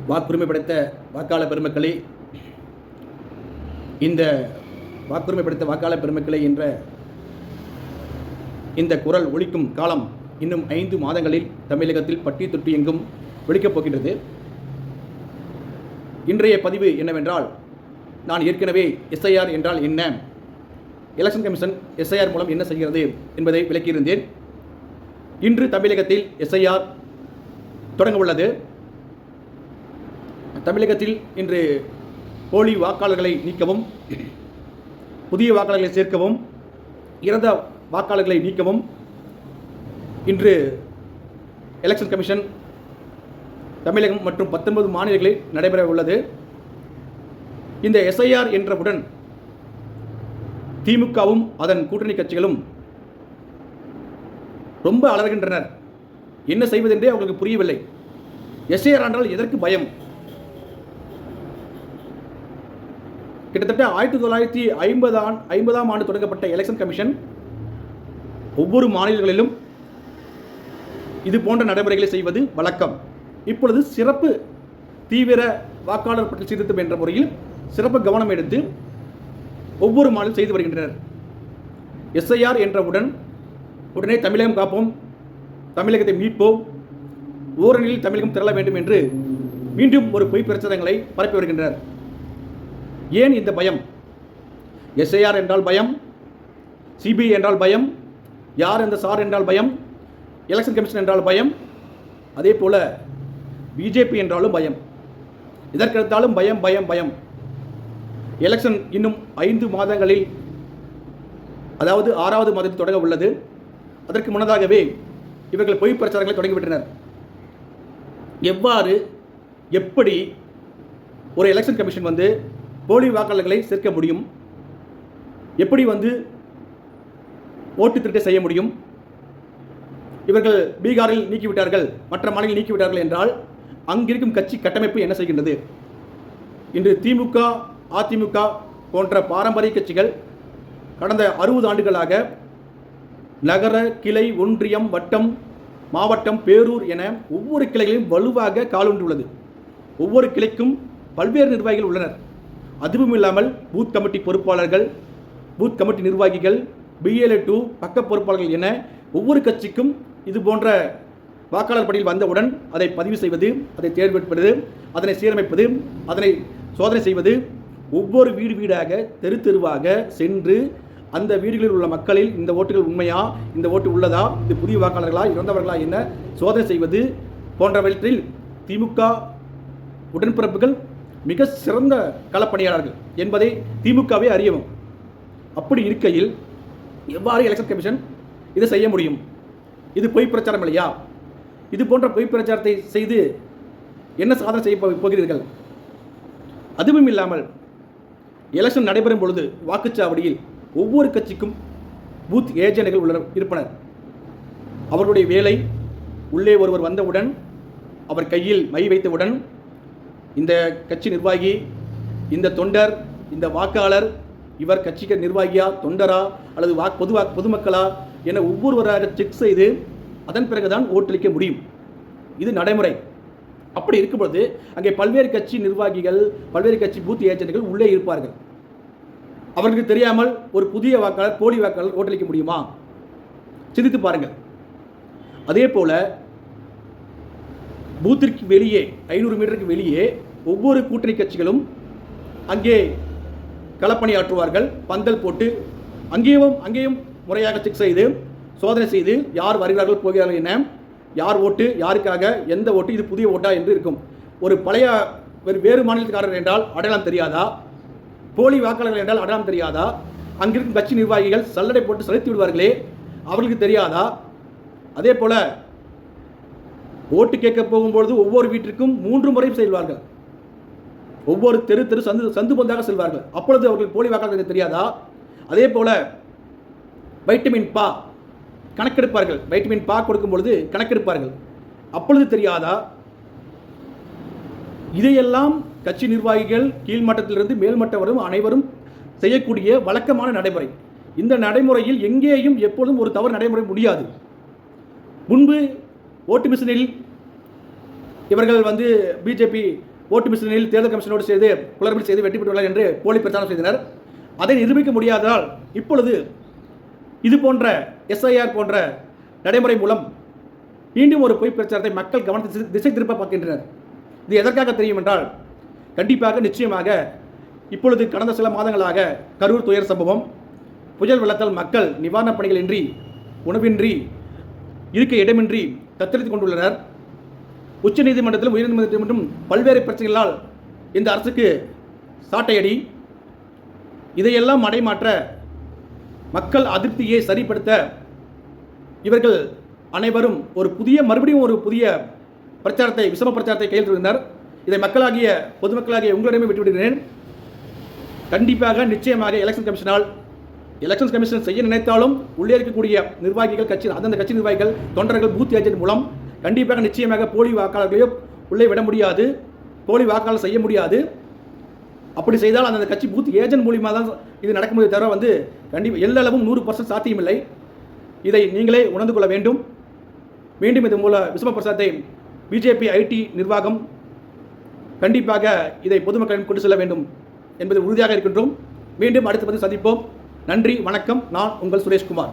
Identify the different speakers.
Speaker 1: வாக்குரிமை படைத்த வாக்காளர் பெருமக்களே, இந்த வாக்குரிமை படைத்த வாக்காளர் பெருமக்களே என்ற இந்த குரல் ஒலிக்கும் காலம் இன்னும் 5 மாதங்களில் தமிழகத்தில் பட்டி தொட்டி எங்கும் ஒலிக்கப் போகின்றது. இன்றைய பதிவு என்னவென்றால், நான் ஏற்கனவே எஸ்ஐஆர் என்றால் என்ன, எலெக்ஷன் கமிஷன் எஸ்ஐஆர் மூலம் என்ன செய்கிறது என்பதை விளக்கியிருந்தேன். இன்று தமிழகத்தில் எஸ்ஐஆர் தொடங்க உள்ளது. தமிழகத்தில் இன்று போலி வாக்காளர்களை நீக்கவும், புதிய வாக்காளர்களை சேர்க்கவும், இறந்த வாக்காளர்களை நீக்கவும் இன்று எலெக்ஷன் கமிஷன் தமிழகம் மற்றும் 19 மாநிலங்களில் நடைபெற உள்ளது. இந்த எஸ்ஐஆர் என்றவுடன் திமுகவும் அதன் கூட்டணி கட்சிகளும் ரொம்ப அலறுகின்றனர். என்ன செய்வதென்றே அவர்களுக்கு புரியவில்லை. எஸ்ஐஆர் என்றால் எதற்கு பயம்? கிட்டத்தட்ட 1950ஆம் ஆண்டு தொடங்கப்பட்ட எலெக்ஷன் கமிஷன் ஒவ்வொரு மாநிலங்களிலும் இது போன்ற நடைமுறைகளை செய்வது வழக்கம். இப்பொழுது சிறப்பு தீவிர வாக்காளர் பட்டியல் சீர்திருத்தம் என்ற முறையில் சிறப்பு கவனம் எடுத்து ஒவ்வொரு மாநிலம் செய்து வருகின்றனர். எஸ்ஐஆர் என்றவுடன் உடனே தமிழகம் காப்போம், தமிழகத்தை மீட்போம், ஓரணியில் தமிழகம் திரள வேண்டும் என்று மீண்டும் ஒரு பொய் பிரச்சாரங்களை பரப்பி வருகின்றனர். ஏன் இந்த பயம்? எஸ்ஐஆர் என்றால் பயம், சிபிஐ என்றால் பயம், யார் இந்த சார் என்றால் பயம், எலெக்ஷன் கமிஷன் என்றால் பயம், அதே போல பிஜேபி என்றாலும் பயம். இதற்கெடுத்தாலும் பயம் பயம் பயம். எலெக்ஷன் இன்னும் 5 மாதங்களில், அதாவது 6வது மாதத்தில் தொடங்க உள்ளது. அதற்கு முன்னதாகவே இவர்கள் பொய் பிரச்சாரங்களை தொடங்கிவிட்டனர். எவ்வாறு எப்படி ஒரு எலெக்ஷன் கமிஷன் போலி வாக்காளர்களை சேர்க்க முடியும்? எப்படி ஓட்டு திருட்டை செய்ய முடியும்? இவர்கள் பீகாரில் நீக்கிவிட்டார்கள், மற்ற மாநிலங்களில் நீக்கிவிட்டார்கள் என்றால் அங்கிருக்கும் கட்சி கட்டமைப்பு என்ன செய்கின்றது? இன்று திமுக, அதிமுக போன்ற பாரம்பரிய கட்சிகள் கடந்த 60 ஆண்டுகளாக நகர, கிளை, ஒன்றியம், வட்டம், மாவட்டம், பேரூர் என ஒவ்வொரு கிளைகளையும் வலுவாக காலூன்றுள்ளது. ஒவ்வொரு கிளைக்கும் பல்வேறு நிர்வாகிகள் உள்ளனர். அதுவும் இல்லாமல் பூத் கமிட்டி பொறுப்பாளர்கள், பூத் கமிட்டி நிர்வாகிகள், BLA 2 பக்க பொறுப்பாளர்கள் என ஒவ்வொரு கட்சிக்கும் இது போன்ற வாக்காளர் பட்டியல் வந்தவுடன் அதை பதிவு செய்வது, அதை தேர்ந்தெடுப்பது, அதனை சீரமைப்பது, அதனை சோதனை செய்வது, ஒவ்வொரு வீடாக தெரு தெருவாக சென்று அந்த வீடுகளில் உள்ள மக்களில் இந்த ஓட்டுகள் உண்மையா, இந்த ஓட்டு உள்ளதா, இது புதிய வாக்காளர்களா, இறந்தவர்களா என்ன சோதனை செய்வது போன்றவற்றில் திமுக உடன்பிறப்புகள் மிக சிறந்த களப்பணியாளர்கள் என்பதை திமுகவே அறியவும். அப்படி இருக்கையில் எவ்வாறு எலெக்ஷன் கமிஷன் இதை செய்ய முடியும்? இது பொய் பிரச்சாரம் இல்லையா? இது போன்ற பொய் பிரச்சாரத்தை செய்து என்ன சாதனை செய்ய போகிறீர்கள்? அதுவும் இல்லாமல் எலெக்ஷன் நடைபெறும் பொழுது வாக்குச்சாவடியில் ஒவ்வொரு கட்சிக்கும் பூத் ஏஜென்ட்கள் இருப்பனர். அவர்களுடைய வேலை, உள்ளே ஒருவர் வந்தவுடன் அவர் கையில் மை வைத்தவுடன் இந்த கட்சி நிர்வாகி, இந்த தொண்டர், இந்த வாக்காளர், இவர் கட்சிக்கு நிர்வாகியா, தொண்டரா, அல்லது பொதுமக்களா என ஒவ்வொருவராக செக் செய்து அதன் பிறகுதான் ஓட்டளிக்க முடியும். இது நடைமுறை. அப்படி இருக்கும்பொழுது அங்கே பல்வேறு கட்சி நிர்வாகிகள், பல்வேறு கட்சி பூத் ஏஜென்ட்கள் உள்ளே இருப்பார்கள். அவர்களுக்கு தெரியாமல் ஒரு புதிய வாக்காளர், போலி வாக்காளர் ஓட்டளிக்க முடியுமா? சிந்தித்து பாருங்கள். அதே போல பூத்திற்கு வெளியே 500 மீட்டருக்கு வெளியே ஒவ்வொரு கூட்டணி கட்சிகளும் அங்கே களப்பணியாற்றுவார்கள். பந்தல் போட்டு அங்கேயும் முறையாக செக் செய்து சோதனை செய்து யார் வருகிறார்கள், போகிறார்கள் என, யார் ஓட்டு, யாருக்காக, எந்த ஓட்டு, இது புதிய ஓட்டா என்று இருக்கும். ஒரு பழைய வேறு மாநிலத்துக்காரர் என்றால் அடையாளம் தெரியாதா? போலி வாக்காளர்கள் என்றால் அடையாளம் தெரியாதா? அங்கிருக்கும் கட்சி நிர்வாகிகள் சல்லடை போட்டு செலுத்தி விடுவார்களே, அவர்களுக்கு தெரியாதா? அதே போல ஓட்டு கேட்க போகும்பொழுது ஒவ்வொரு வீட்டிற்கும் 3 முறை செல்வார்கள். ஒவ்வொரு தெரு சந்து பந்தாக செல்வார்கள். அப்பொழுது அவர்கள் போலி வாக்காளர்கள் தெரியாதா? அதே போல வைட்டமின் பா கணக்கெடுப்பார்கள். வைட்டமின் பா கொடுக்கும் பொழுது கணக்கெடுப்பார்கள். அப்பொழுது தெரியாதா? இதையெல்லாம் கட்சி நிர்வாகிகள் கீழ்மட்டத்திலிருந்து மேல்மட்டம் வரும் அனைவரும் செய்யக்கூடிய வழக்கமான நடைமுறை. இந்த நடைமுறையில் எங்கேயும் எப்பொழுதும் ஒரு தவறு நடைமுறை முடியாது. முன்பு ஓட்டு மிஷினில் இவர்கள் பிஜேபி ஓட்டு மிஷினில் தேர்தல் கமிஷனோடு செய்து குளறுபடி செய்து வெற்றி பெற்றுள்ளார் என்று போலி பிரச்சாரம் செய்தனர். அதை நிரூபிக்க முடியாததால் இப்பொழுது இது போன்ற எஸ்ஐஆர் போன்ற நடைமுறை மூலம் மீண்டும் ஒரு பொய் பிரச்சாரத்தை மக்கள் கவனத்தை திசை திருப்ப பார்க்கின்றனர். இது எதற்காக தெரியும் என்றால், கண்டிப்பாக நிச்சயமாக இப்பொழுது கடந்த சில மாதங்களாக கரூர் துயர் சம்பவம், புயல் வெள்ளத்தால் மக்கள் நிவாரணப் பணிகள் இன்றி, உணவின்றி, இருக்க இடமின்றி தத்தளித்துக் கொண்டுள்ளனர். உச்சநீதிமன்றத்திலும் உயர்நீதிமன்றத்திலும் பல்வேறு பிரச்சனைகளால் இந்த அரசுக்கு சாட்டையடி. இதையெல்லாம் மடைமாற்ற, மக்கள் அதிருப்தியை சரிப்படுத்த இவர்கள் அனைவரும் மறுபடியும் ஒரு புதிய பிரச்சாரத்தை, விஷம பிரச்சாரத்தை கையில் இருந்தனர். இதை மக்களாகிய பொதுமக்களாகிய உங்களிடமே விட்டுவிடுகிறேன். கண்டிப்பாக நிச்சயமாக எலெக்ஷன் கமிஷன் செய்ய நினைத்தாலும் உள்ளே இருக்கக்கூடிய நிர்வாகிகள், அந்தந்த கட்சி நிர்வாகிகள், தொண்டர்கள், பூத் ஏஜென்ட் மூலம் கண்டிப்பாக நிச்சயமாக போலி வாக்காளர்களையோ உள்ளே விட முடியாது, போலி வாக்காளர் செய்ய முடியாது. அப்படி செய்தால் அந்த கட்சி பூத் ஏஜென்ட் மூலியமாக தான் இது நடக்க முடியும், தவிர கண்டிப்பாக எல்லளவும் 100% சாத்தியமில்லை. இதை நீங்களே உணர்ந்து கொள்ள வேண்டும். மீண்டும் இது மூல விஷம பிரச்சாரத்தை பிஜேபி ஐடி நிர்வாகம் கண்டிப்பாக இதை பொதுமக்களிடம் கொண்டு செல்ல வேண்டும் என்பதில் உறுதியாக இருக்கின்றோம். மீண்டும் அடுத்த பதில் சந்திப்போம். நன்றி, வணக்கம். நான் உங்கள் சுரேஷ்குமார்.